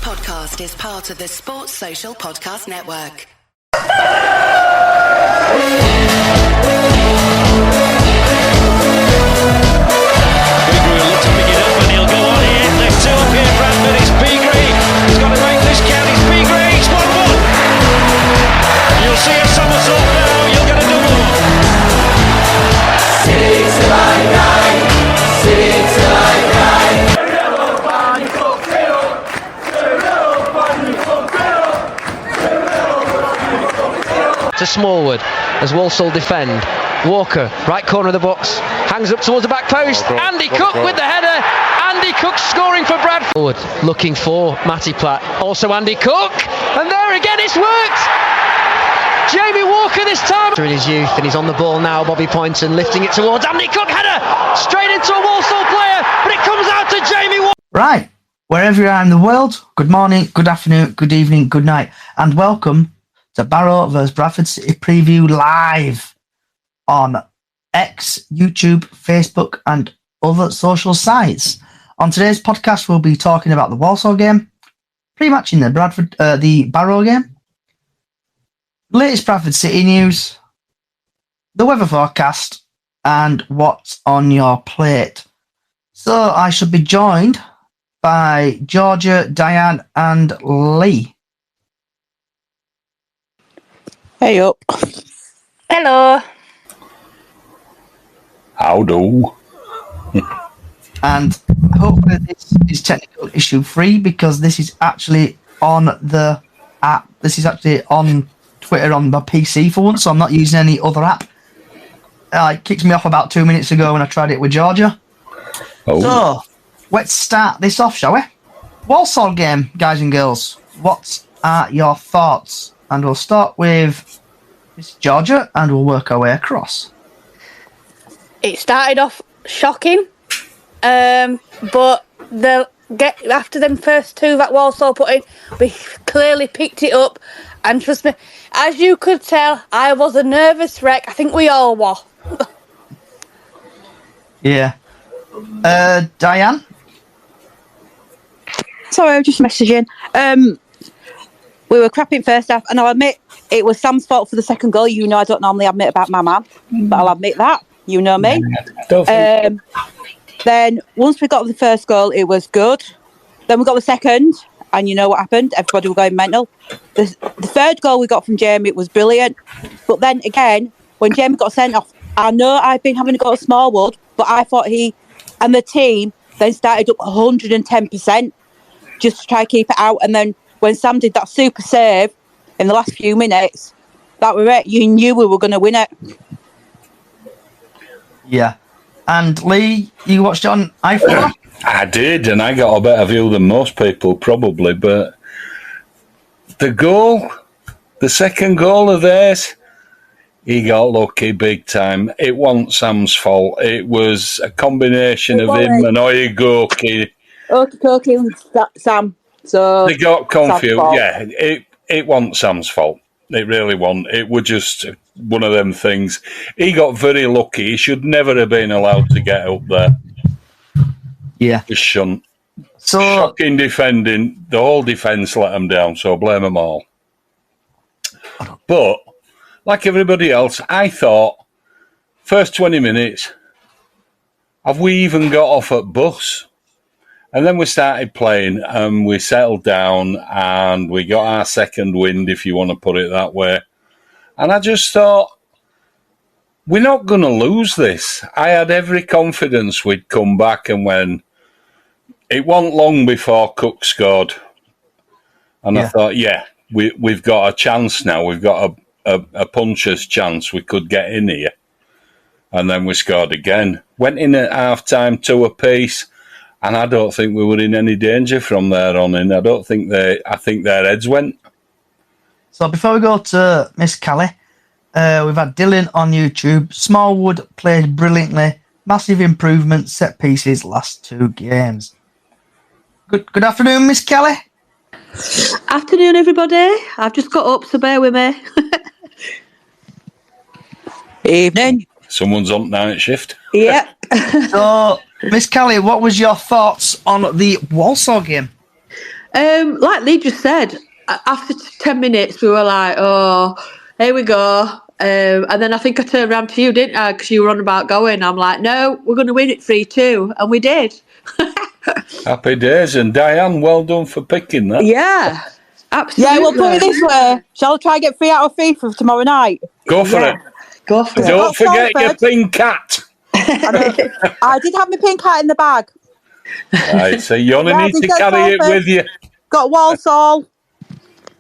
podcast is part of the Sports Social Podcast Network. Bigre will look to pick it up and he'll go on here. There's two up here, Bradford. It's Bigre. He's got to make this count. It's Bigre. It's 1-1. You'll see a somersault now. You'll get a double one. Sing till I die. Sing till I die. To Smallwood as Walsall defend. Walker, right corner of the box, hangs up towards the back post. Andy Cook with the header. Andy Cook scoring for Bradford. Looking for Matty Platt. Also Andy Cook. And there again it's worked. Jamie Walker this time. In his youth and he's on the ball now. Bobby Poynton lifting it towards Andy Cook. Header straight into a Walsall player. But it comes out to Jamie Walker. Right. Wherever you are in the world, good morning, good afternoon, good evening, good night. And welcome to Barrow vs Bradford City preview live on X, YouTube, Facebook, and other social sites. On today's podcast, we'll be talking about the Walsall game, pre-matching the Barrow game, latest Bradford City news, the weather forecast, and what's on your plate. So I should be joined by Georgia, Diane, and Lee. Hey up. Hello. Howdo. And hopefully this is technical issue free because this is actually on the app. This is actually on Twitter on my PC for once, so I'm not using any other app. It kicked me off about 2 minutes ago when I tried it with Georgia. Oh. So, let's start this off, shall we? Walsall game, guys and girls. What are your thoughts? And we'll start with Miss Georgia and we'll work our way across. It started off shocking, but after them first two that Walsall put in, we clearly picked it up. And trust me, as you could tell, I was a nervous wreck. I think we all were. Yeah. Diane? Sorry, I was just messaging. We were crap in first half, and I'll admit it was Sam's fault for the second goal. You know I don't normally admit about my man, but I'll admit that. You know me. Then once we got the first goal, it was good. Then we got the second, and you know what happened? Everybody was going mental. The third goal we got from Jamie was brilliant. But then again, when Jamie got sent off, I know I've been having to go to Smallwood, but I thought he and the team then started up 110% just to try to keep it out. And then when Sam did that super save in the last few minutes, that was it. You knew we were going to win it. Yeah. And Lee, you watched it on iPhone? I did, and I got a better view than most people probably, but the second goal of theirs, he got lucky big time. It wasn't Sam's fault. It was a combination of him and Oyegoki. Okie and Sam. So they got confused. Yeah, it wasn't Sam's fault. It really wasn't. It was just one of them things. He got very lucky. He should never have been allowed to get up there. Yeah. Just shouldn't. So, shocking defending. The whole defence let them down, so blame them all. But, like everybody else, I thought, first 20 minutes, have we even got off at bus? And then we started playing and we settled down and we got our second wind, if you want to put it that way. And I just thought, we're not going to lose this. I had every confidence we'd come back, and when it wasn't long before Cook scored. And I thought, we've got a chance now. We've got a puncher's chance. We could get in here. And then we scored again. Went in at half-time, 2 apiece. And I don't think we were in any danger from there on in. I think their heads went. So before we go to Miss Callie, we've had Dylan on YouTube. Smallwood played brilliantly. Massive improvement, set pieces, last 2 games. Good afternoon, Miss Callie. Afternoon, everybody. I've just got up, so bear with me. Evening. Someone's on night shift. Yeah. So, Miss Callie, what was your thoughts on the Walsall game? Like Lee just said, after 10 minutes, we were like, oh, here we go. And then I think I turned around to you, didn't I? Because you were on about going. I'm like, no, we're going to win it 3-2. And we did. Happy days. And Diane, well done for picking that. Yeah, absolutely. Yeah, well, put it this way. Shall I try and get 3 out of 3 for tomorrow night? Go for it. Go for it. Don't forget your Salford. pink cat. I did have my pink hat in the bag. Right, so you only Yeah, need to because carry it Salford. with you. Got Walsall.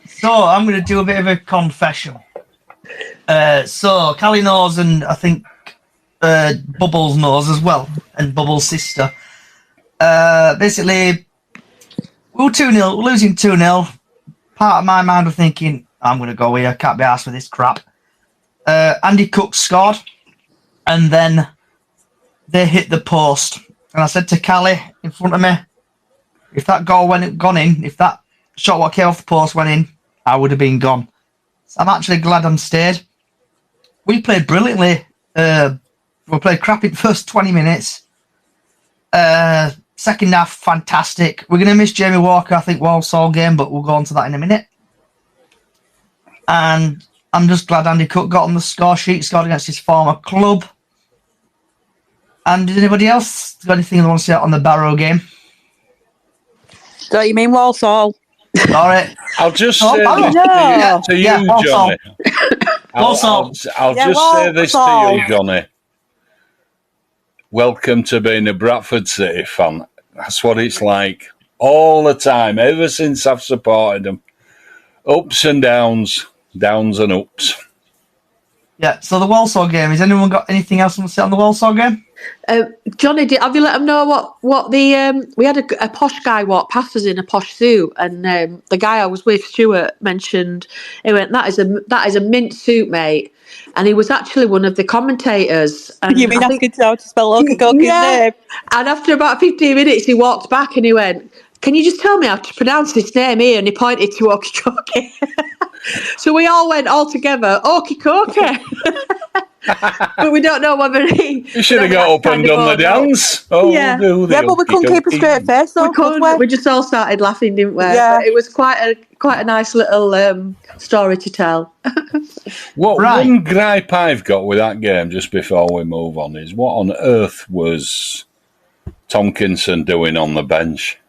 So I'm going to do a bit of a confession. So Callie knows, and I think Bubbles knows as well, and Bubbles' sister. Basically, we were 2-0, losing 2-0. Part of my mind was thinking, I'm going to go here, can't be arsed with this crap. Andy Cook scored, and then they hit the post. And I said to Callie in front of me, if that goal gone in, if that shot what came off the post went in, I would have been gone. So I'm actually glad I'm stayed. We played brilliantly. We played crap in the first 20 minutes. Second half, fantastic. We're going to miss Jamie Walker, I think, Walsall game, but we'll go on to that in a minute. And I'm just glad Andy Cook got on the score sheet, scored against his former club. And did anybody else got anything they want to say on the Barrow game? Don't you mean Walsall? All right. I'll just Oh, say Barrow. this to you, Walsall. Johnny. I'll just say this to Walsall. you, Johnny. Welcome to being a Bradford City fan. That's what it's like all the time, ever since I've supported them. Ups and downs, downs and ups. Yeah, so the Walsall game, has anyone got anything else to say on the Walsall game? Johnny, have you let them know what the we had a posh guy walk past us in a posh suit, and the guy I was with, Stuart, mentioned, he went, that is a mint suit, mate, and he was actually one of the commentators. And You mean I think- asking how to spell Cookie's name? and after about 15 minutes, he walked back and he went, can you just tell me how to pronounce this name here? And he pointed to Okikoke. So we all went all together, Okikoke. But we don't know whether he... You should have got up and done the dance. Oh, Yeah. Yeah, but we couldn't keep a straight face, though. We just all started laughing, didn't we? Yeah. But it was quite a nice little story to tell. One gripe I've got with that game, just before we move on, is what on earth was Tomkinson doing on the bench?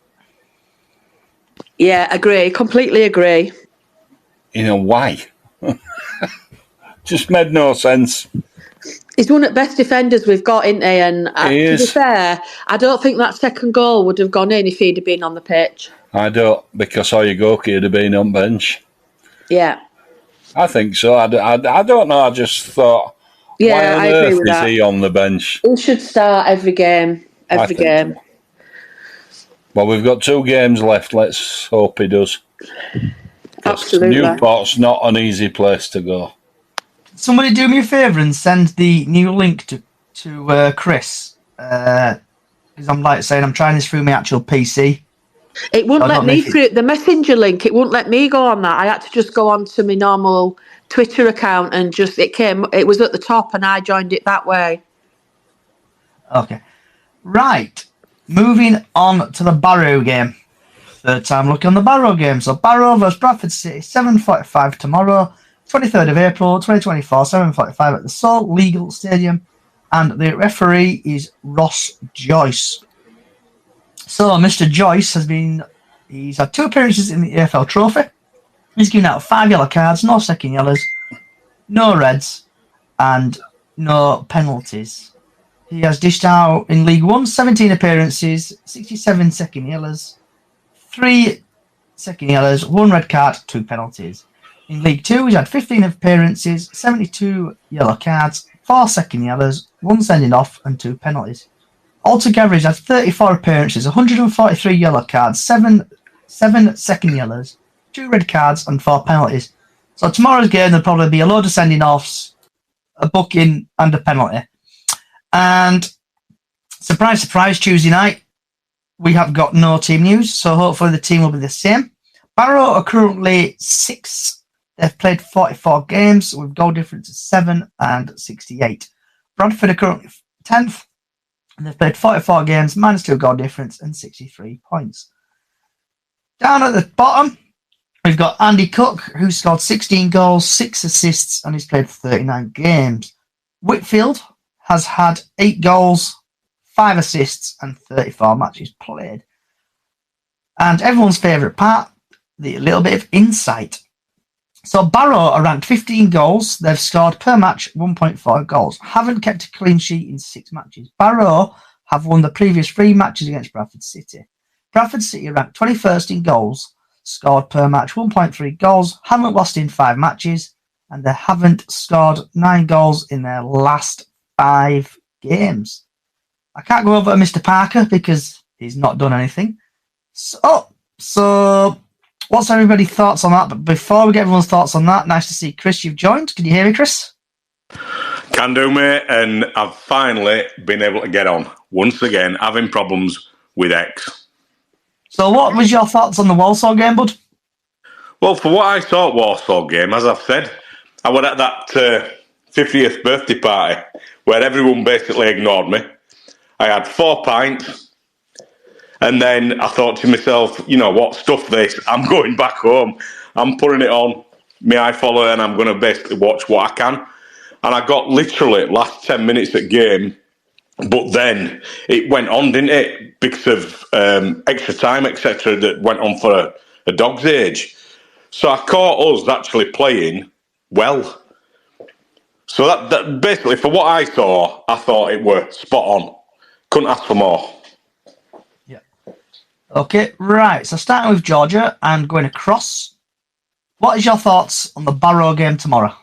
Yeah, agree. Completely agree. You know, why? Just made no sense. He's one of the best defenders we've got, isn't he? And to be fair, I don't think that second goal would have gone in if he'd have been on the pitch. I don't, because Oyegoki would have been on bench. Yeah. I think so. I don't know. I just thought, Yeah, why I on agree earth with is that. he on the bench? He should start every game. Every game. Well, we've got 2 games left. Let's hope he does. Absolutely. Newport's not an easy place to go. Somebody do me a favour and send the new link to Chris. Because I'm like saying I'm trying this through my actual PC. It wouldn't let me through the messenger link. It wouldn't let me go on that. I had to just go on to my normal Twitter account and it was at the top and I joined it that way. Okay. Right. Moving on to the Barrow game. Third time looking on the Barrow game. So Barrow vs Bradford City, 7:45 tomorrow, 23rd of April, 2024, 7:45 at the Salt Legal Stadium. And the referee is Ross Joyce. So Mr. Joyce he's had 2 appearances in the AFL Trophy. He's given out 5 yellow cards, no second yellows, no reds, and no penalties. He has dished out in League One 17 appearances, 67 second yellows, 3 second yellows, 1 red card, 2 penalties. In League 2, he's had 15 appearances, 72 yellow cards, 4 second yellows, 1 sending off, and 2 penalties. Altogether, he's had 34 appearances, 143 yellow cards, 7 second yellows, 2 red cards, and 4 penalties. So tomorrow's game, there'll probably be a load of sending offs, a booking, and a penalty. And surprise, surprise, Tuesday night, we have got no team news, so hopefully the team will be the same. Barrow are currently 6th. They've played 44 games with goal difference of 7 and 68. Bradford are currently 10th. And they've played 44 games, -2 goal difference and 63 points. Down at the bottom, we've got Andy Cook, who scored 16 goals, 6 assists, and he's played 39 games. Whitfield has had 8 goals, 5 assists, and 34 matches played. And everyone's favourite part, the little bit of insight. So Barrow are ranked 15 goals. They've scored per match 1.4 goals. Haven't kept a clean sheet in 6 matches. Barrow have won the previous 3 matches against Bradford City. Bradford City are ranked 21st in goals, scored per match 1.3 goals, haven't lost in 5 matches, and they haven't scored 9 goals in their last 5 games. I can't go over to Mr. Parker because he's not done anything. So what's everybody's thoughts on that? But before we get everyone's thoughts on that, nice to see Chris, you've joined. Can you hear me, Chris? Can do, mate, and I've finally been able to get on. Once again, having problems with X. So what was your thoughts on the Walsall game, bud? Well, for what I saw at Walsall game, as I've said, I went at that 50th birthday party where everyone basically ignored me. I had 4 pints, and then I thought to myself, you know what, stuff this, I'm going back home. I'm putting it on, my iFollow, and I'm going to basically watch what I can. And I got literally last 10 minutes at game, but then it went on, didn't it? Because of extra time, etc., that went on for a dog's age. So I caught us actually playing well. So that basically, for what I saw, I thought it were spot on. Couldn't ask for more. Yeah. Okay, right. So starting with Georgia and going across, what is your thoughts on the Barrow game tomorrow?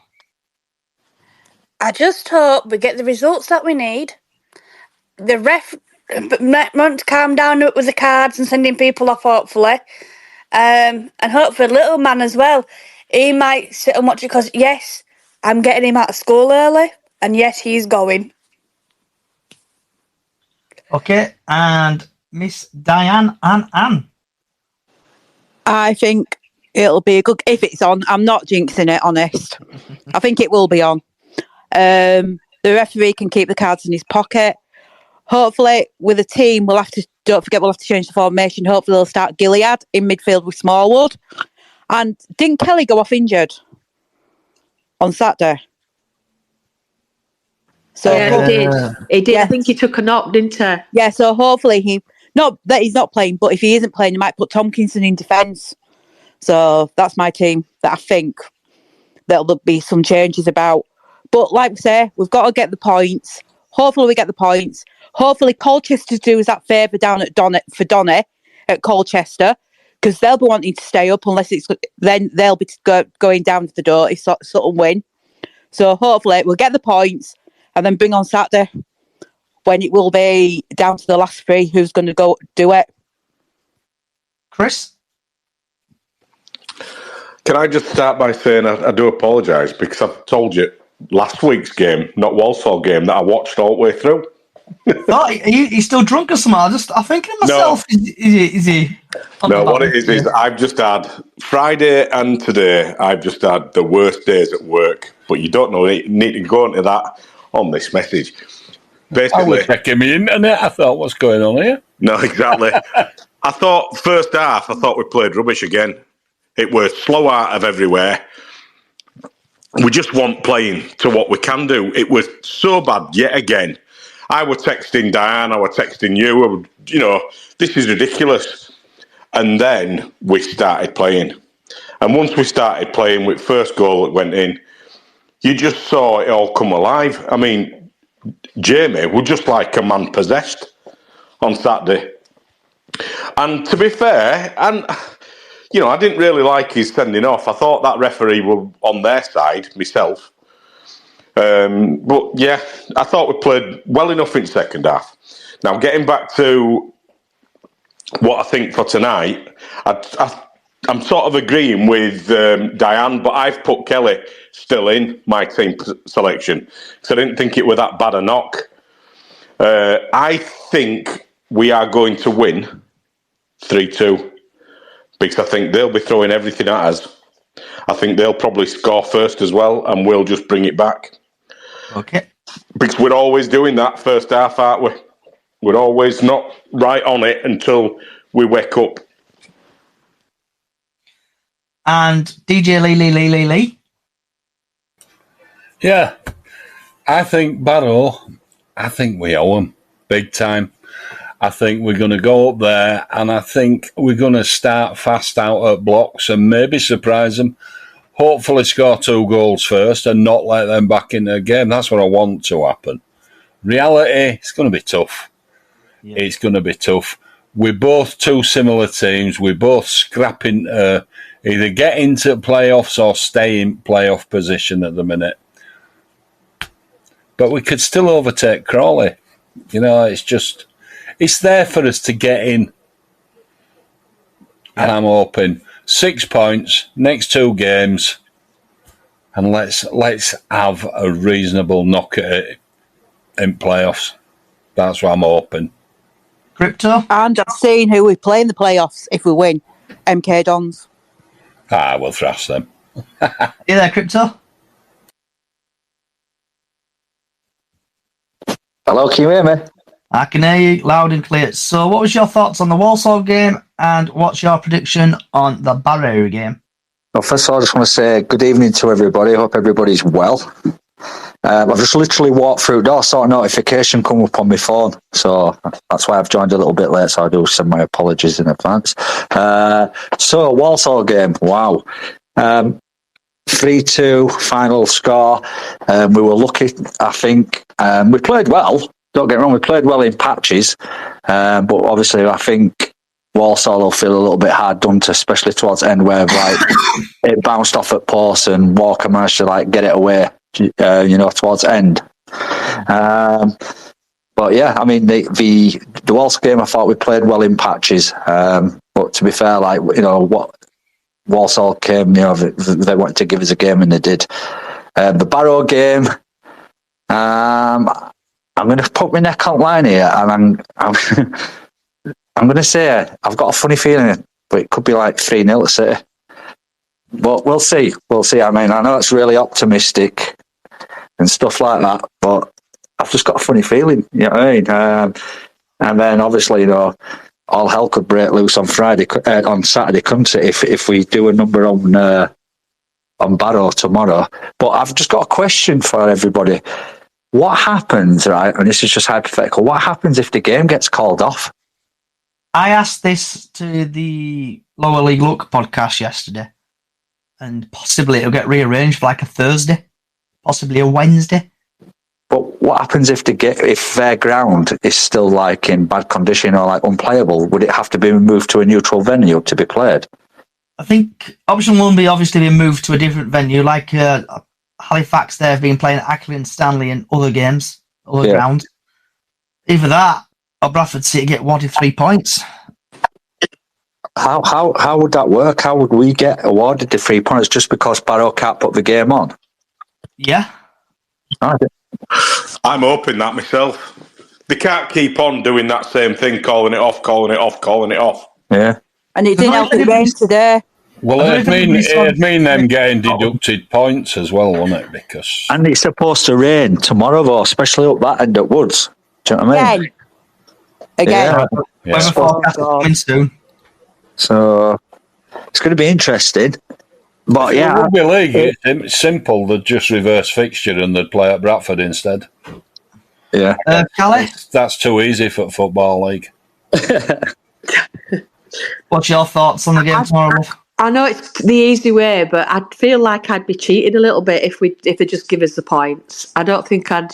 I just hope we get the results that we need. The ref want to calm down with the cards and sending people off, hopefully. And hopefully little man as well. He might sit and watch it because, yes, I'm getting him out of school early. And yes, he's going. Okay, and Miss Diane and Anne. I think it'll be a good... If it's on, I'm not jinxing it, honest. I think it will be on. The referee can keep the cards in his pocket. Hopefully, with the team, we'll have to change the formation. Hopefully, they'll start Gilead in midfield with Smallwood. And didn't Kelly go off injured on Saturday? So Yeah, he did. He did. Yeah. I think he took a knock, didn't he? Yeah, so hopefully not that he's not playing, but if he isn't playing, he might put Tompkinson in defence. So that's my team that I think there'll be some changes about. But like we say, we've got to get the points. Hopefully we get the points. Hopefully Colchester do us that favour down at for Donny at Colchester, because they'll be wanting to stay up unless then they'll be going down to the door if Sutton win. So hopefully we'll get the points and then bring on Saturday when it will be down to the last 3 who's going to go do it. Chris? Can I just start by saying I do apologise because I've told you last week's game, not Walsall game, that I watched all the way through. Oh, he's still drunk or something. I'm thinking to myself, No. Is he? No, what it is I've just had Friday and today, I've just had the worst days at work. But you don't know, you need to go into that on this message. I Basically, was checking my internet. I thought, what's going on here? no, exactly. I thought first half, I thought we played rubbish again. It was slow out of everywhere. We just weren't playing to what we can do. It was so bad yet again. I was texting Diane, I was texting you, this is ridiculous. And then we started playing. And once we started playing with first goal that went in, you just saw it all come alive. I mean, Jamie was just like a man possessed on Saturday. And to be fair, I didn't really like his sending off. I thought that referee was on their side, myself. But yeah, I thought we played well enough in second half. Now, getting back to what I think for tonight, I'm sort of agreeing with Diane, but I've put Kelly still in my team selection because I didn't think it was that bad a knock. I think we are going to win 3-2 because I think they'll be throwing everything at us. I think they'll probably score first as well, and we'll just bring it back. Okay. Because we're always doing that first half, aren't we? We're always not right on it until we wake up. And DJ Lee. Yeah, I think Barrow, I think we owe them big time. I think we're going to go up there and I think we're going to start fast out at blocks and maybe surprise them. Hopefully score 2 goals first and not let them back in the game. That's what I want to happen. Reality, it's going to be tough. Yeah. It's going to be tough. We're both 2 similar teams. We're both scrapping to either get into playoffs or stay in playoff position at the minute. But we could still overtake Crawley. It's there for us to get in. And I'm hoping 6 points, next 2 games, and let's have a reasonable knock at it in playoffs. That's what I'm hoping. Crypto? And I've seen who we play in the playoffs if we win. MK Dons. We'll thrash them. You there, Crypto? Hello, can you hear me? I can hear you loud and clear. So what was your thoughts on the Walsall game and what's your prediction on the Barrow game? Well, first of all, I just want to say good evening to everybody. I hope everybody's well. I've just literally walked through the door, saw a notification come up on my phone. So that's why I've joined a little bit late, so I do send my apologies in advance. So, Walsall game, wow. 3-2 final score. We were lucky, I think. We played well. Don't get me wrong, we played well in patches. But obviously, I think Walsall will feel a little bit hard done to, especially towards the end where it bounced off at post and Walker managed to get it away, towards the end. But yeah, I mean, the Walsall game, I thought we played well in patches. But to be fair, what Walsall came, they wanted to give us a game and they did. The Barrow game, I'm going to put my neck on line here, and I'm going to say I've got a funny feeling, but it could be 3-0 to City. But we'll see. We'll see. I mean, I know it's really optimistic and stuff like that, but I've just got a funny feeling. You know what I mean? And then obviously, all hell could break loose on on Saturday, couldn't it? If we do a number on Barrow tomorrow. But I've just got a question for everybody. What happens, right? And this is just hypothetical. What happens if the game gets called off? I asked this to the Lower League Look podcast yesterday, and possibly it'll get rearranged for a Thursday, possibly a Wednesday. But what happens if their ground is still in bad condition or unplayable? Would it have to be moved to a neutral venue to be played? I think option 1 be obviously being moved to a different venue, Halifax. They've been playing at Ackley and Stanley and other games, grounds. Either that or Bradford City get 1 to 3 points. How would that work? How would we get awarded the 3 points just because Barrow can't put the game on? Yeah. I'm hoping that myself. They can't keep on doing that same thing, calling it off. Yeah. And it didn't help it rain today. Well, it'd mean them getting deducted points as well, wouldn't it? And it's supposed to rain tomorrow, though, especially up that end at Woods. Do you know what I mean? Again. Yeah. Weather forecast coming soon. So it's going to be interesting. But yeah, Rugby League, it's simple. They'd just reverse fixture and they'd play at Bradford instead. Yeah. Callie? That's too easy for Football League. What's your thoughts on the game tomorrow? I know it's the easy way, but I'd feel like I'd be cheated a little bit if they just give us the points. I don't think I'd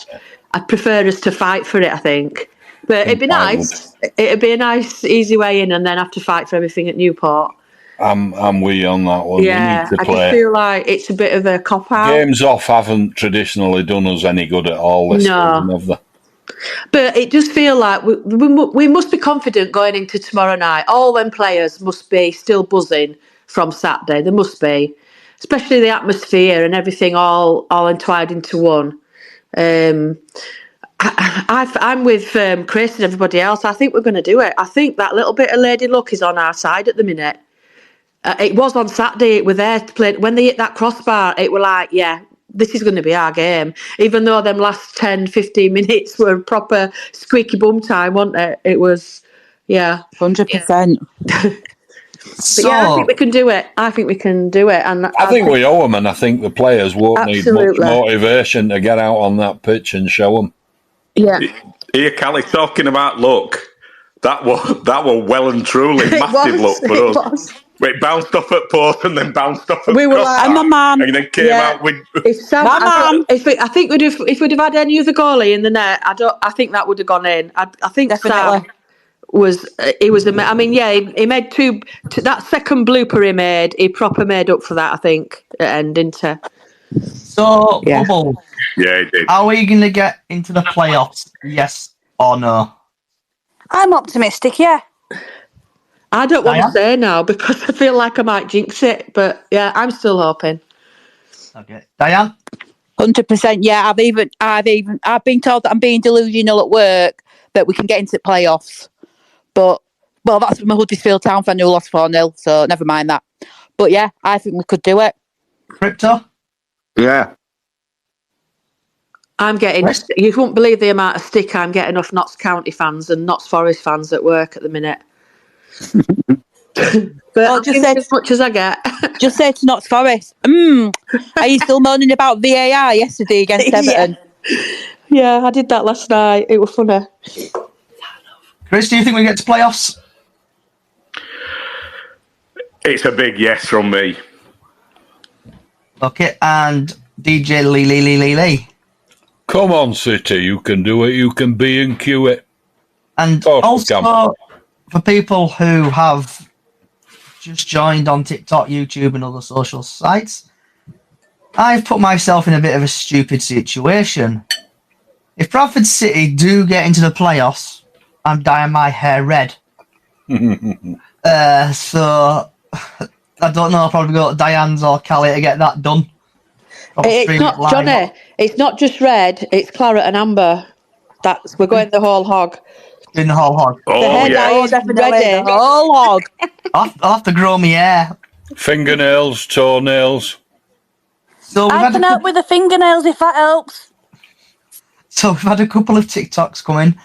prefer us to fight for it, I think. But it'd be nice. It'd be a nice, easy way in and then have to fight for everything at Newport. I'm with you on that one. Yeah, I just feel like it's a bit of a cop-out. Games off haven't traditionally done us any good at all this season, have they? But it does feel like we must be confident going into tomorrow night. All them players must be still buzzing from Saturday. There must be, especially the atmosphere and everything all entwined into one. I'm with Chris and everybody else. I think we're going to do it. I think that little bit of lady luck is on our side at the minute. It was on Saturday. It were there to play. When they hit that crossbar, it were like, yeah, this is going to be our game. Even though them last 10, 15 minutes were proper squeaky bum time, wasn't it? It was, yeah. 100%. But yeah, I think we can do it. And I think we owe them, and I think the players won't need much Absolutely. motivation to get out on that pitch and show them. Yeah. Here, Callie, talking about luck, that was well and truly massive luck for us. It bounced off at post and then bounced off at We were crossbar, like, my mum. and then came out with. If Sam, My mum. I think if we'd have had any other goalie in the net, I think that would have gone in. I think Definitely. Sam I mean, yeah, he made two. That second blooper he made, he proper made up for that. I think at end, didn't he? So, Yeah. Bubble, Yeah, he did. are we going to get into the playoffs? Yes or no? I'm optimistic, yeah. I don't want to Diane? say now because I feel like I might jinx it, but yeah, I'm still hoping. Okay, Diane. 100%. Yeah, I've been told that I'm being delusional at work that we can get into the playoffs. But that's from a Huddersfield Town fan who lost 4-0, so never mind that. But yeah, I think we could do it. Crypto. Yeah. You won't believe the amount of stick I'm getting off Notts County fans and Notts Forest fans at work at the minute. But I'll just say as much as I get. Just say to Notts Forest, are you still moaning about VAR yesterday against Everton? Yeah, I did that last night. It was funny. Chris, do you think we get to playoffs? It's a big yes from me. Okay, and DJ Lee. Come on, City, you can do it. You can be and cue it. And also, for people who have just joined on TikTok, YouTube, and other social sites, I've put myself in a bit of a stupid situation. If Bradford City do get into the playoffs, I'm dyeing my hair red. So I don't know. I'll probably go to Diane's or Callie to get that done. It's not Johnny. It's not just red. It's claret and amber. We're going the whole hog. Doing the whole hog. Oh, the hair dye is ready. The whole hog. I'll have to grow my hair. Fingernails, toenails. So I can help with the fingernails if that helps. So we've had a couple of TikToks coming.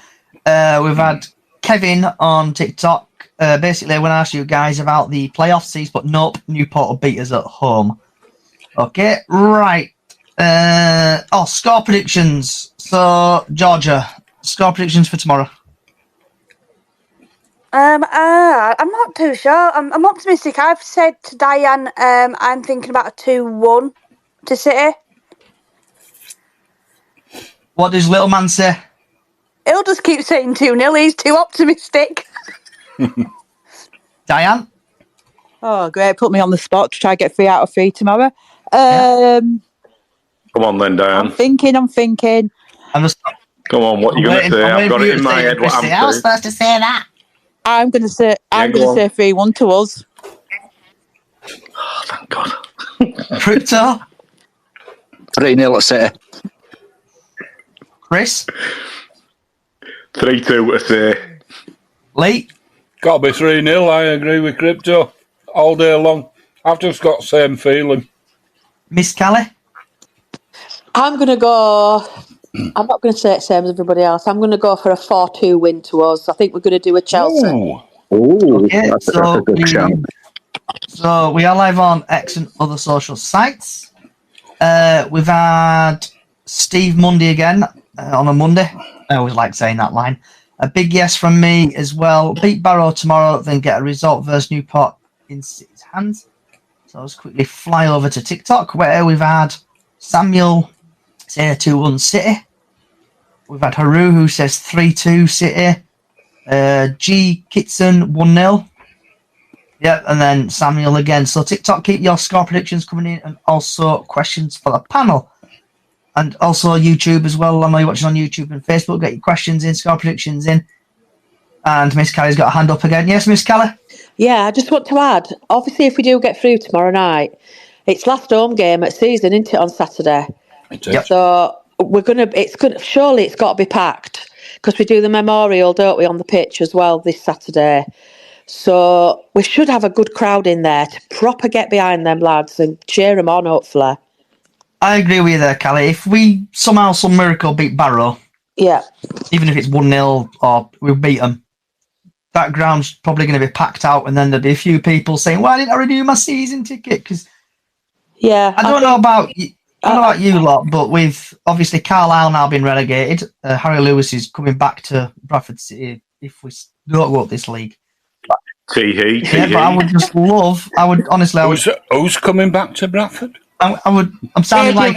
We've had Kevin on TikTok. Basically, when I asked you guys about the playoff seeds, but nope, Newport will beat us at home. Okay, right. Score predictions. So, Georgia, score predictions for tomorrow. I'm not too sure. I'm optimistic. I've said to Diane, I'm thinking about a 2-1 to City. What does little man say? He'll just keep saying 2-0. He's too optimistic. Diane? Oh, great. Put me on the spot to try to get 3 out of 3 tomorrow. Come on then, Diane. I'm thinking. I'm just... Come on, what are you going to say? I've got it in my head what I'm saying. I was supposed to say that. I'm going to say 3-1 to us. Oh, thank God. Crypto? 3-0 at City. Chris? 3-2 to City. Lee? Got to be 3-0. I agree with Crypto all day long. I've just got the same feeling. Miss Callie? I'm going to go... I'm not going to say it same as everybody else. I'm going to go for a 4-2 win to us. I think we're going to do a Chelsea. Ooh, okay, that's a good shout. So we are live on X and other social sites. We've had Steve Mundy again on a Monday. I always like saying that line. A big yes from me as well. Beat Barrow tomorrow, then get a result versus Newport in City's hands. So let's quickly fly over to TikTok where we've had Samuel say a 2-1 City. We've had Haru who says 3-2 City. G Kitson 1-0. Yep, and then Samuel again. So TikTok, keep your score predictions coming in and also questions for the panel. And also YouTube as well. I know you're watching on YouTube and Facebook. Get your questions in, score predictions in. And Miss Callie's got a hand up again. Yes, Miss Callie? Yeah, I just want to add, obviously if we do get through tomorrow night, it's last home game at season, isn't it, on Saturday? Yep. So surely it's got to be packed because we do the memorial, don't we, on the pitch as well this Saturday. So we should have a good crowd in there to proper get behind them lads and cheer them on, hopefully. I agree with you there, Callie. If we somehow, some miracle beat Barrow, yeah, even if it's 1-0 or we beat them, that ground's probably going to be packed out, and then there'll be a few people saying, "Why didn't I renew my season ticket?" Because Yeah, I don't know about you lot, but with obviously Carlisle now been relegated, Harry Lewis is coming back to Bradford City if we don't go up this league. Tee-hee. But I would just love. I would honestly. Who's coming back to Bradford? I'm sounding like.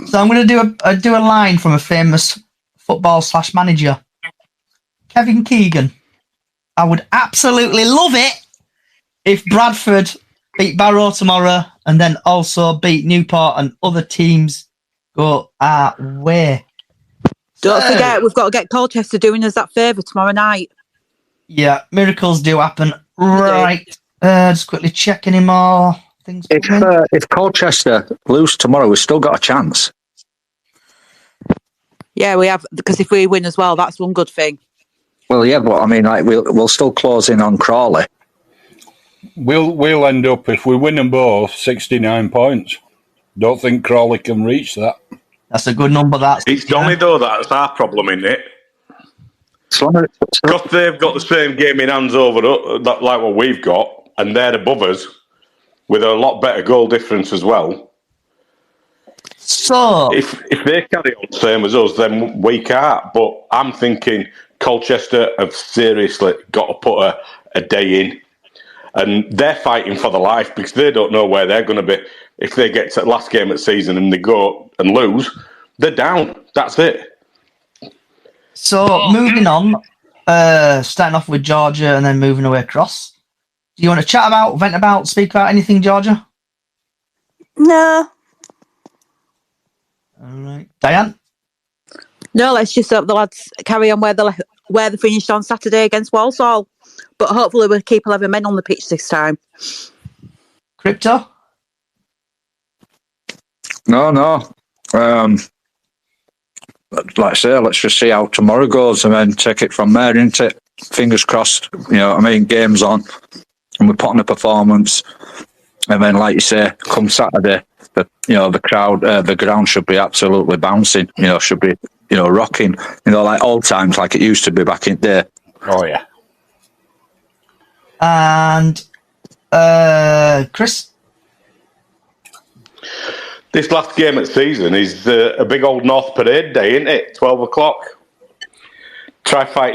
So I'm going to do a line from a famous football/manager, Kevin Keegan. I would absolutely love it if Bradford beat Barrow tomorrow and then also beat Newport and other teams go our way. Don't forget, we've got to get Colchester doing us that favour tomorrow night. Yeah, miracles do happen. Right. Just quickly check any more things. If Colchester lose tomorrow, we've still got a chance. Yeah, we have, because if we win as well, that's one good thing. Well, yeah, but I mean, like we'll still close in on Crawley. We'll end up, if we win them both, 69 points. Don't think Crawley can reach that. That's a good number. It's Donny though. That's our problem, isn't it? Because they've got the same game in hands over like what we've got, and they're above us with a lot better goal difference as well. So if they carry on the same as us, then we can't. But I'm thinking Colchester have seriously got to put a day in, and they're fighting for their life because they don't know where they're going to be. If they get to the last game of the season and they go and lose, they're down. That's it. So moving on, starting off with Georgia and then moving away across. Do you want to chat about, vent about, speak about anything, Georgia? No. All right, Diane. No, let's just hope the lads carry on where they finished on Saturday against Walsall. But hopefully we'll keep 11 men on the pitch this time. Crypto? No. Like I say, let's just see how tomorrow goes and then take it from there, isn't it? Fingers crossed, game's on and we're putting a performance. And then, like you say, come Saturday, the crowd, the ground should be absolutely bouncing, should be, rocking, like old times, like it used to be back in the day. Oh, yeah. And Chris? This last game of the season is a big old North Parade day, isn't it? 12 o'clock. Try fight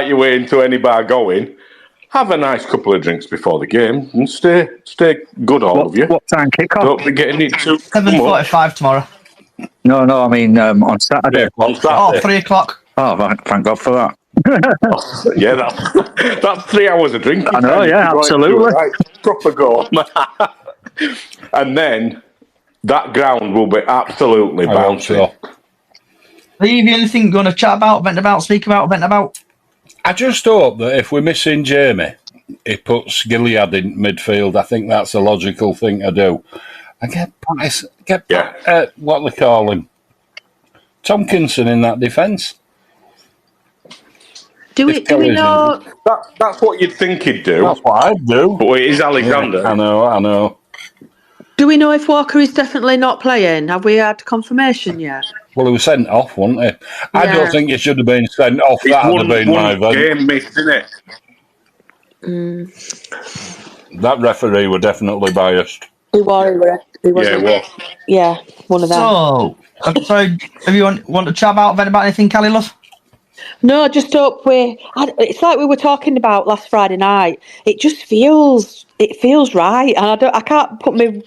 your way into any bar going. Have a nice couple of drinks before the game and stay good, all of you. What time kickoff? Don't be getting it too 7:45 tomorrow. No, I mean on Saturday. Yeah, on Saturday. 3 o'clock. Oh, thank God for that. Yeah, that's 3 hours of drinking. I know, yeah, absolutely. Right, proper go. And then that ground will be absolutely bouncy. Have you anything going to chat about, vent about, speak about, vent about? I just hope that if we're missing Jamie, he puts Gilead in midfield. I think that's a logical thing to do. And get what they call him, Tomkinson in that defence. Do we know? That's what you'd think he'd do. That's what I'd do. But it is Alexander. Yeah, I know. Do we know if Walker is definitely not playing? Have we had confirmation yet? Well, he was sent off, wasn't he? I don't think he should have been sent off. That would have been my vote. Game missed, isn't it? That referee were definitely biased. He was. Yeah, one of them. So, sorry, if you want to chat about, vent about anything, Callie Love? No, just hope it's like we were talking about last Friday night. It just feels right, and I can't put my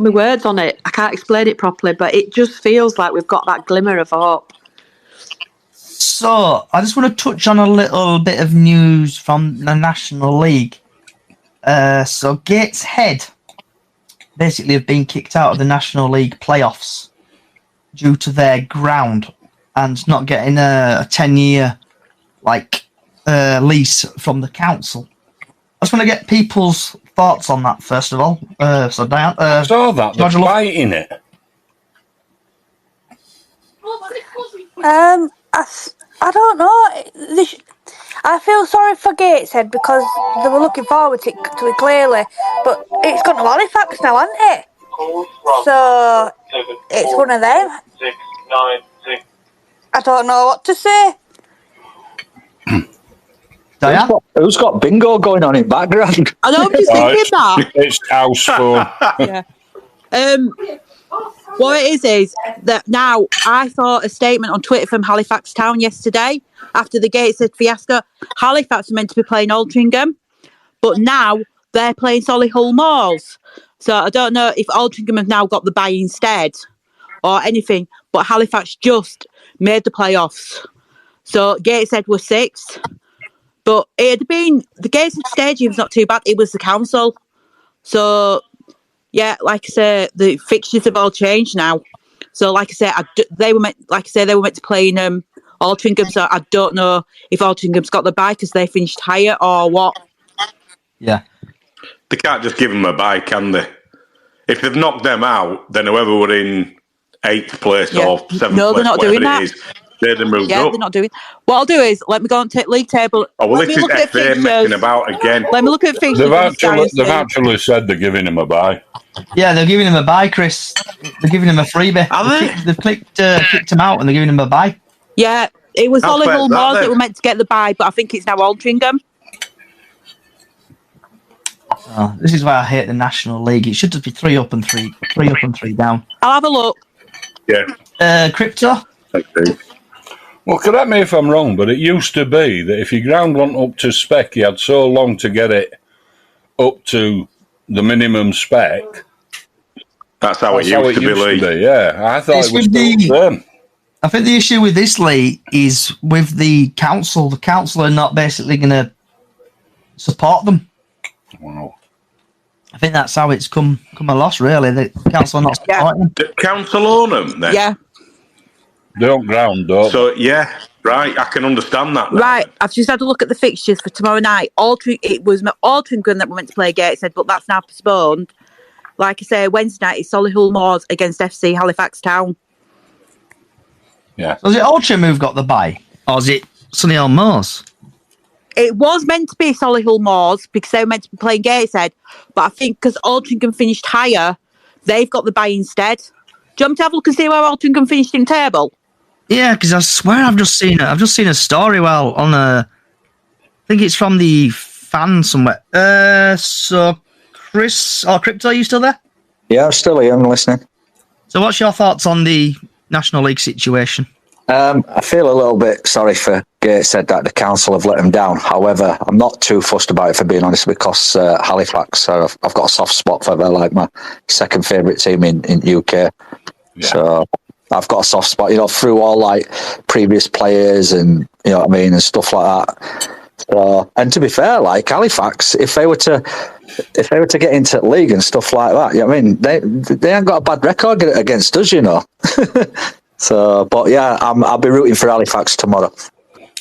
words on it. I can't explain it properly, but it just feels like we've got that glimmer of hope. So, I just want to touch on a little bit of news from the National League. So, Gateshead basically have been kicked out of the National League playoffs due to their ground and not getting a 10-year lease from the council. I just want to get people's thoughts on that first of all. So Diane, I saw that. They're fighting it. I don't know. I feel sorry for Gateshead because they were looking forward to it clearly, but it's gone to Halifax now, hasn't it? So it's one of them. I don't know what to say. Who's got bingo going on in background? I know, I'm just thinking that. It's house phone. Yeah. What it is that now I saw a statement on Twitter from Halifax Town yesterday after the Gateshead fiasco. Halifax were meant to be playing Altrincham, but now they're playing Solihull Moors. So I don't know if Altrincham have now got the bye instead or anything, but Halifax just made the playoffs. So Gateshead were 6th, but it had been the Gateshead stadium was not too bad. It was the council. So yeah, like I say, the fixtures have all changed now. So like I say, they were meant to play in Altrincham. So I don't know if Altrincham's got the bye because they finished higher or what. Yeah, they can't just give them a bye, can they? If they've knocked them out, then whoever were in 8th place or 7th place, they're not doing that. They'd have moved up. They're not doing. What I'll do is let me go and take league table. Oh well, this is FA messing about again. Let me look at fixtures. They've actually said they're giving him a bye. Yeah, they're giving him a bye, Chris. They're giving him a freebie. They've kicked him out and they're giving him a bye. Yeah, it was Solihull Moors that were meant to get the bye, but I think it's now Altrincham. Oh, this is why I hate the National League. It should just be 3 up and 3 down. I'll have a look. Yeah. Crypto? Thank you. Well, correct me if I'm wrong, but it used to be that if your ground went up to spec, you had so long to get it up to the minimum spec. That's how it used to be, Lee. Yeah, I thought it was still them. I think the issue with this, Lee, is with the council. The council are not basically going to support them. Wow. I think that's how it's come a loss, really. The council are not supporting them. The council own them, then? Yeah. They don't ground, though. So, yeah, right, I can understand that now. Right, I've just had a look at the fixtures for tomorrow night. It was Altrincham that we went to play Gateshead, but that's now postponed. Like I say, Wednesday night is Solihull Moors against FC Halifax Town. Yeah. So is it Altrincham who've got the bye? Or is it Solihull Moors? It was meant to be Solihull Moors because they were meant to be playing Gateshead, but I think because Altrincham finished higher, they've got the bye instead. Do you want me to have a look and see where Altrincham finished in table? Yeah, because I swear I've just seen a story on I think it's from the fan somewhere. So Chris or Crypto, are you still there? Yeah, I'm still here. I'm listening. So what's your thoughts on the National League situation? I feel a little bit sorry for Gateshead that the council have let them down. However, I'm not too fussed about it, for being honest, because Halifax, I've got a soft spot for them, like my second favourite team in UK. Yeah. So I've got a soft spot, through all like previous players and what I mean and stuff like that. So, and to be fair, like Halifax, if they were to get into the league and stuff like that, I mean, they ain't got a bad record against us, So, but yeah, I'll be rooting for Halifax tomorrow.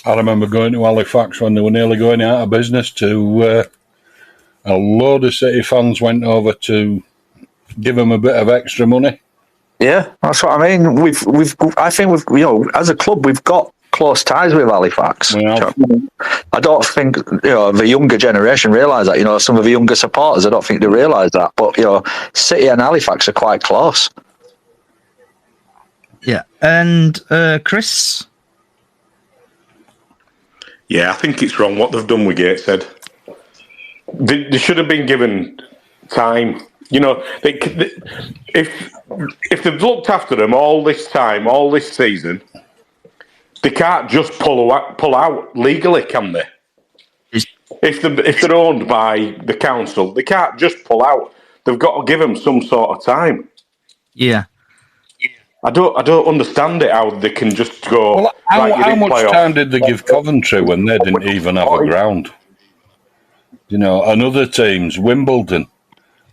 I remember going to Halifax when they were nearly going out of business. A load of City fans went over to give them a bit of extra money. Yeah, that's what I mean. I think as a club, we've got close ties with Halifax. Yeah. I don't think the younger generation realise that. Some of the younger supporters, I don't think they realise that. But City and Halifax are quite close. Yeah, and Chris? Yeah, I think it's wrong what they've done with Gateshead. They should have been given time. If they've looked after them all this time, all this season, they can't just pull out legally, can they? If they're owned by the council, they can't just pull out. They've got to give them some sort of time. Yeah. I don't understand it, how they can just go. Well, how much time did they give Coventry when they didn't even have a ground? And other teams, Wimbledon,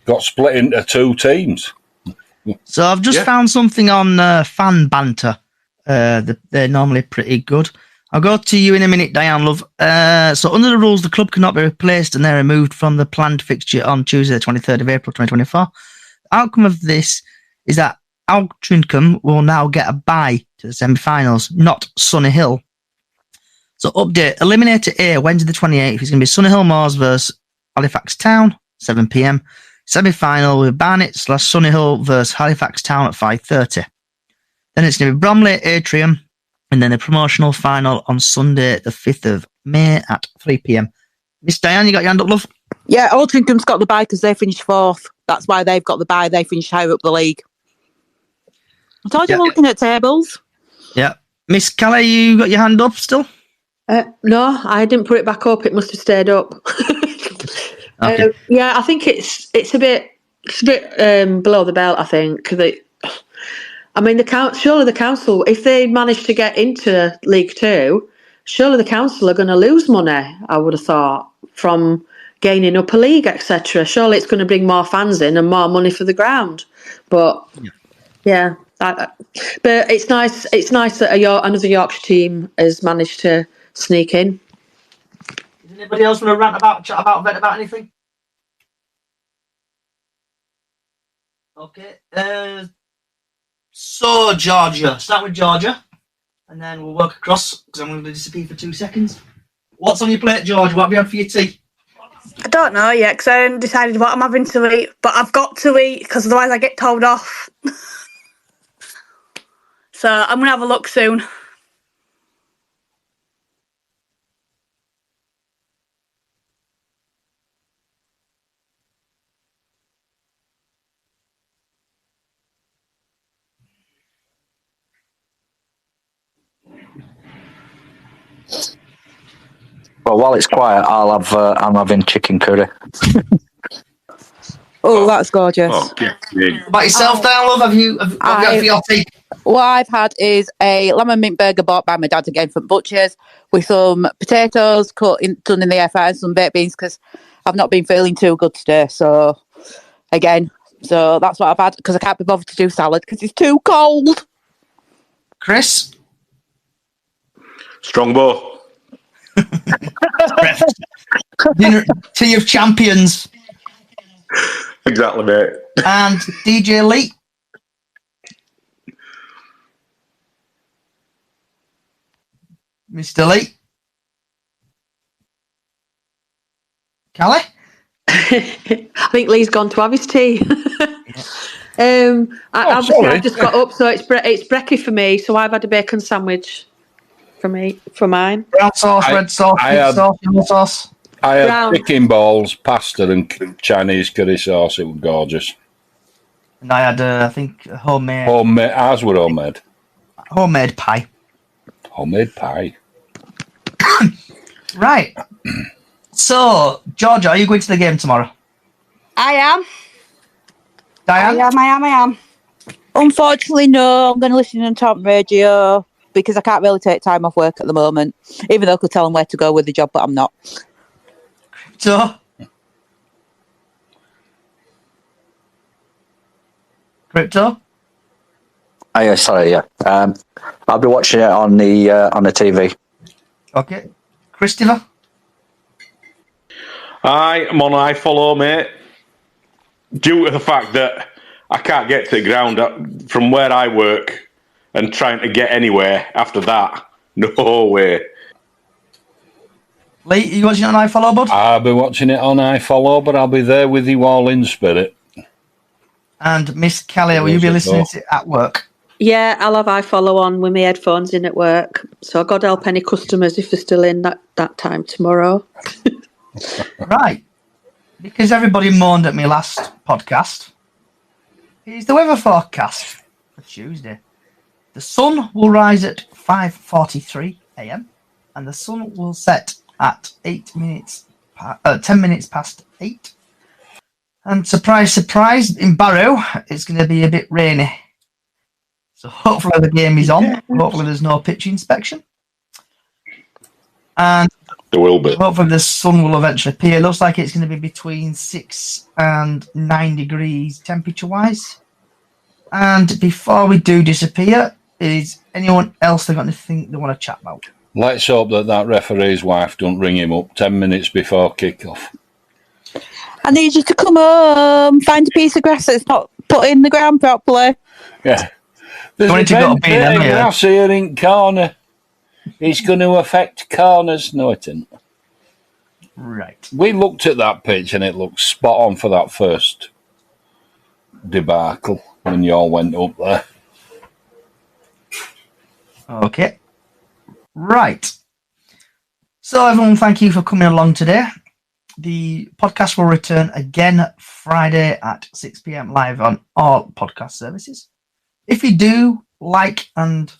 got split into 2 teams. So I've just found something on Fan Banter. They're normally pretty good. I'll go to you in a minute, Diane Love. So under the rules, the club cannot be replaced and they're removed from the planned fixture on Tuesday, the 23rd of April, 2024. The outcome of this is that Altrincham will now get a bye to the semi-finals, not Solihull. So update, Eliminator A, Wednesday the 28th, is going to be Solihull Moors versus Halifax Town, 7 p.m. Semi-final with Barnet/Solihull versus Halifax Town at 5:30. Then it's going to be Bromley Atrium, and then a promotional final on Sunday the 5th of May at 3 p.m. Miss Diane, you got your hand up, love? Yeah, Altringham's got the bye because they finished 4th. That's why they've got the bye. They finished higher up the league. I told you we're looking at tables. Yeah. Miss Kelly, you got your hand up still? No, I didn't put it back up. It must have stayed up. Okay. Yeah, I think it's a bit below the belt. I think surely the council, if they manage to get into League Two, surely the council are going to lose money. I would have thought from gaining up a league, etc. Surely it's going to bring more fans in and more money for the ground. But yeah, but it's nice. It's nice that another Yorkshire team has managed to sneak in. Does anybody else want to chat about, vent about anything? Okay. So, Georgia. Start with Georgia. And then we'll work across, because I'm going to disappear for 2 seconds. What's on your plate, George? What have you had for your tea? I don't know yet because I haven't decided what I'm having to eat, but I've got to eat because otherwise I get told off. So I'm going to have a look soon. Well, while it's quiet, I'm having chicken curry. Oh, that's gorgeous. Oh, yeah. About yourself, Dan, love? Have you had for your tea? What I've had is a lemon mint burger bought by my dad again from Butcher's with some potatoes done in the air fryer and some baked beans because I've not been feeling too good today. So that's what I've had because I can't be bothered to do salad because it's too cold. Chris? Strongbow. Dinner, tea of champions. Exactly, mate. And DJ Lee? Mr. Lee? Callie? I think Lee's gone to have his tea. I've just got up, so it's brekkie for me. So I've had a bacon sandwich for mine. Brown sauce, red sauce, sauce, yellow sauce. I had chicken balls, pasta, and Chinese curry sauce. It was gorgeous. And I had, I think, homemade. Ours were homemade. Homemade pie. Homemade pie. Right. So, Georgia, are you going to the game tomorrow? I am. Diane? I am. Unfortunately, no. I'm going to listen on top radio because I can't really take time off work at the moment. Even though I could tell them where to go with the job, but I'm not. So, Crypto? Oh, yeah, sorry, yeah. I'll be watching it on the TV. Okay. Christopher? I'm on iFollow, mate. Due to the fact that I can't get to the ground from where I work and trying to get anywhere after that. No way. Lee, are you watching it on iFollow, bud? I'll be watching it on iFollow, but I'll be there with you all in spirit. And Miss Kelly, will you be listening to it at work? Yeah, I'll have iFollow on with my headphones in at work. So God help any customers if they're still in that time tomorrow. Right. Because everybody moaned at me last podcast, here's the weather forecast for Tuesday. The sun will rise at 5:43 a.m. and the sun will set at 10 minutes past 8. And surprise, surprise, in Barrow, it's going to be a bit rainy. So hopefully the game is on. Hopefully there's no pitch inspection. And there will be. Hopefully the sun will eventually appear. It looks like it's going to be between 6 and 9 degrees temperature-wise. And before we do disappear, is anyone else got anything they want to chat about? Let's hope that referee's wife don't ring him up 10 minutes before kick-off. I need you to come home, find a piece of grass that's not put in the ground properly. Yeah. There's a grass here in corner. It's going to affect corners. No, it isn't. Right. We looked at that pitch and it looked spot on for that first debacle when you all went up there. Okay. Right. So, everyone, thank you for coming along today. The podcast will return again Friday at 6 p.m. live on all podcast services. If you do like if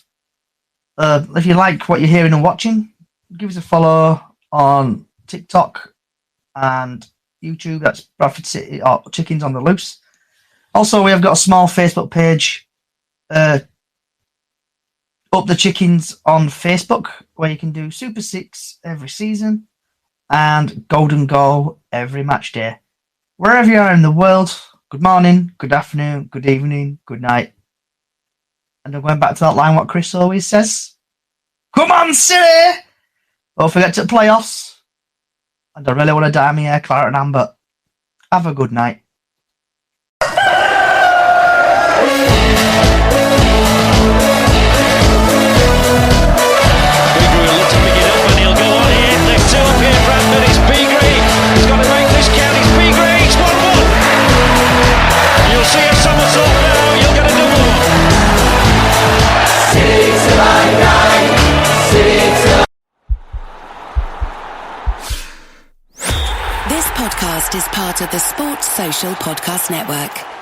you like what you're hearing and watching, give us a follow on TikTok and YouTube. That's Bradford City or Chickens on the Loose. Also, we have got a small Facebook page, Up the Chickens on Facebook, where you can do Super 6 every season and Golden Goal every match day. Wherever you are in the world, good morning, good afternoon, good evening, good night. And I'm going back to that line what Chris always says. Come on, City! Don't forget to playoffs. And I really want to dye my hair claret and amber. Have a good night. Bradford, it's Beagree. He's got to make this count. It's Beagree. It's 1-1. You'll see a somersault now. You'll get a double. City till I die. City till This podcast is part of the Sports Social Podcast Network.